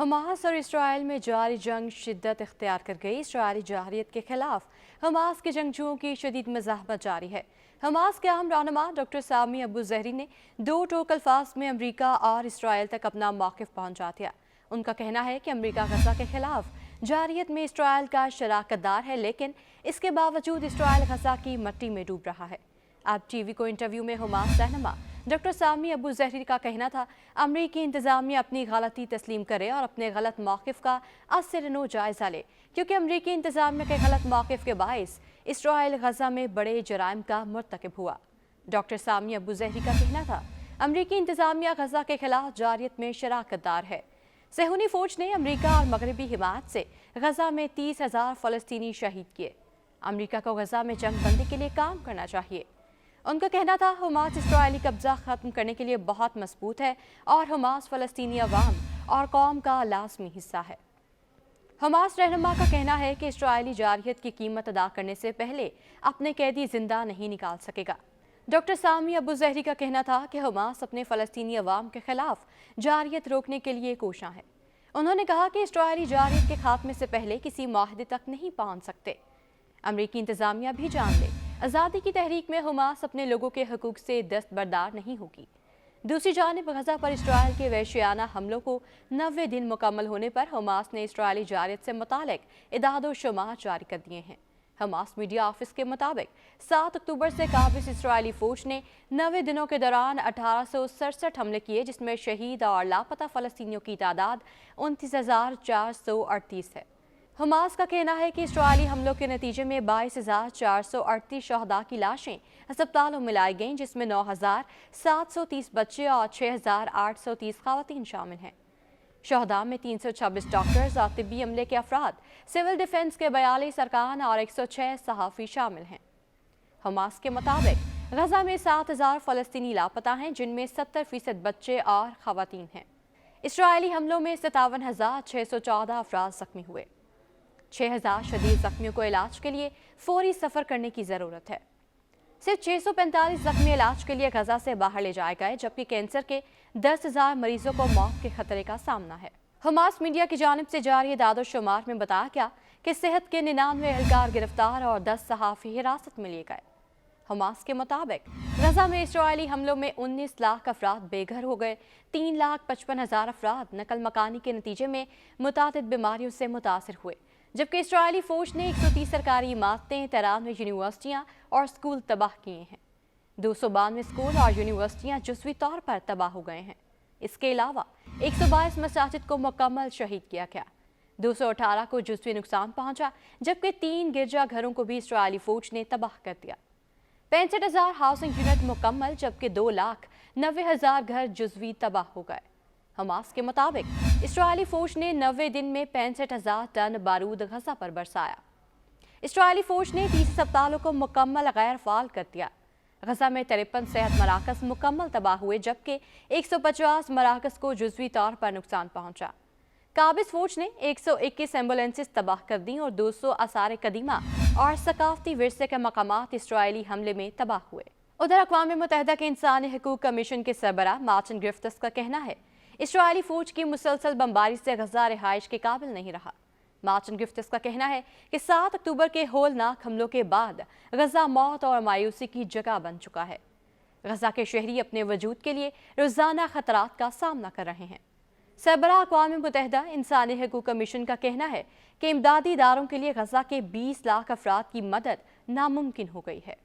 Hamas और Israel में जारी जंग शिद्दत इख्तियार कर गई। इसराइली जहरियत के खिलाफ हमास के जंगजुओं की शदीद मज़ाहमत जारी है। हमास के अहम रहनुमा डॉक्टर सामी अबू ज़हरी ने दो टोक अल्फाज में अमरीका और इसराइल तक अपना मौक़िफ़ पहुँचा दिया। उनका कहना है कि अमरीका गज़ा के खिलाफ जारियत में इसराइल का शराकतदार है, लेकिन इसके बावजूद इसराइल गज़ा की मट्टी में डूब रहा है। अब टीवी को इंटरव्यू में हमास रहनुमा डॉक्टर सामी अबू ज़हरी का कहना था, अमरीकी इंतज़ामिया अपनी गलती तस्लीम करे और अपने गलत मौक़िफ़ का असर-नो जायज़ा ले, क्योंकि अमरीकी इंतज़ामिया के गलत मौक़िफ़ के बाइस इसराइल गज़ा में बड़े जराइम का मुर्तकिब हुआ। डॉक्टर सामी अबू ज़हरी का कहना था, अमरीकी इंतज़ामिया गज़ा के खिलाफ जारियत में शराकतदार है। सेहूनी फ़ौज ने अमरीका और मगरबी हिमायत से गज़ा में 30,000 फ़लस्तीनी शहीद किए। अमरीका को गज़ा में जंग बंदी के लिए काम करना चाहिए। उनका कहना था, हमास इसराइली कब्जा ख़त्म करने के लिए बहुत मजबूत है और हमास फ़लस्तीनी अवाम और कौम का लाज़मी हिस्सा है। हमास रहनुमा का कहना है कि इसराइली जारियत की कीमत अदा करने से पहले अपने कैदी जिंदा नहीं निकाल सकेगा। डॉक्टर सामी अबू ज़हरी का कहना था कि हमास अपने फ़लस्तीनी अवाम के खिलाफ जारियत रोकने के लिए कोशां है। उन्होंने कहा कि इसराइली जारियत के खात्मे से पहले किसी माहदे तक नहीं पहुँच सकते। अमरीकी इंतज़ामिया भी जान ले, आज़ादी की तहरीक में हमास अपने लोगों के हकूक़ से दस्तबरदार नहीं होगी। दूसरी जानिब गज़ा पर इसराइल के वहशियाना हमलों को 90 दिन मुकम्मल होने पर हमास ने इसराइली जारियत से मुतालिक इदाद शुमार जारी कर दिए हैं। हमास मीडिया ऑफिस के मुताबिक 7 अक्टूबर से काबिज इसराइली फ़ौज ने 90 दिनों के दौरान 1867 हमले किए, जिसमें शहीद और लापता फ़लस्तीनियों की तादाद 29,438 है। हमास का कहना है कि इसराइली हमलों के नतीजे में 22,438 शहदा की लाशें अस्पतालों में लाई गईं, जिसमें 9,730 बच्चे और 6,830 ख़वातीन शामिल हैं। शहदा में 326 डॉक्टर्स और तिब्बी अमले के अफराद, सिविल डिफेंस के 42 अरकान और 106 सहाफ़ी शामिल हैं। हमास के मुताबिक गज़ा में 7,000 फ़लस्तीनी लापता हैं, जिनमें 70% बच्चे और ख़वातीन हैं। इसराइली हमलों में 57,614 अफराद ज़ख्मी हुए। 6,000 शदीद ज़ख्मियों को इलाज के लिए फौरी सफ़र करने की ज़रूरत है। सिर्फ 645 ज़ख्मी इलाज के लिए गज़ा से बाहर ले जाए गए, जबकि कैंसर के 10,000 मरीजों को मौत के खतरे का सामना है। हमास मीडिया की जानिब से जारी दादो शुमार में बताया गया कि सेहत के 99 एहलकार गिरफ्तार और 10 सहाफ़ी हिरासत में लिए गए। हमास के मुताबिक गज़ा में इसराइली हमलों में 19 लाख अफराद बेघर हो गए। 3,55,000 अफराद नकल मकानी के नतीजे में मुतादिद बीमारियों से मुतासर हुए, जबकि इसराइली फ़ौज ने 130 सरकारी इमारतें, 93 यूनिवर्सिटियाँ और स्कूल तबाह किए हैं। 292 स्कूल और यूनिवर्सिटियाँ जुज़वी तौर पर तबाह हो गए हैं। इसके अलावा 122 मसाजिद को मुकम्मल शहीद किया गया। 218 को जुज़वी नुकसान पहुँचा, जबकि 3 गिरजा घरों को भी इसराइली फ़ौज ने तबाह कर दिया। 65,000 हाउसिंग यूनिट मुकम्मल, जबकि 2,90,000 घर जुज़वी तबाह हो गए। हमास के मुताबिक इसराइली फ़ौज ने 90 दिन में 65,000 टन बारूद गज़ा पर बरसाया। इसराइली फ़ौज ने 30 अस्पतालों को मुकम्मल गैर फ़ाल कर दिया। गज़ा में 53 सेहत मराकज़ मुकम्मल तबाह हुए, जबकि 150 मराकज़ को जुज़वी तौर पर नुकसान पहुँचा। काबिज फ़ौज ने 121 एम्बुलेंसेस तबाह कर दी और 200 आसार कदीमा और सकाफ़ती विरसे के मकामात इसराइली हमले में तबाह हुए। उधर अक़वाम मुत्तहिदा के इंसानी हकूक़ कमीशन के सरबराह मार्टिन ग्रिफ़िथ्स का कहना है, इसराइली फ़ौज की मुसलसल बमबारी से गज़ा रिहाइश के काबिल नहीं रहा। मार्टिन ग्रिफ़िथ्स का कहना है कि 7 अक्टूबर के होलनाक हमलों के बाद गज़ा मौत और मायूसी की जगह बन चुका है। गज़ा के शहरी अपने वजूद के लिए रोज़ाना ख़तरात का सामना कर रहे हैं। सरबराह अक़वाम मुत्तहिदा इंसानी हकूक़ कमीशन का कहना है कि इमदादी इदारों के लिए गज़ा के 20 लाख अफराद की मदद नामुमकिन हो गई है।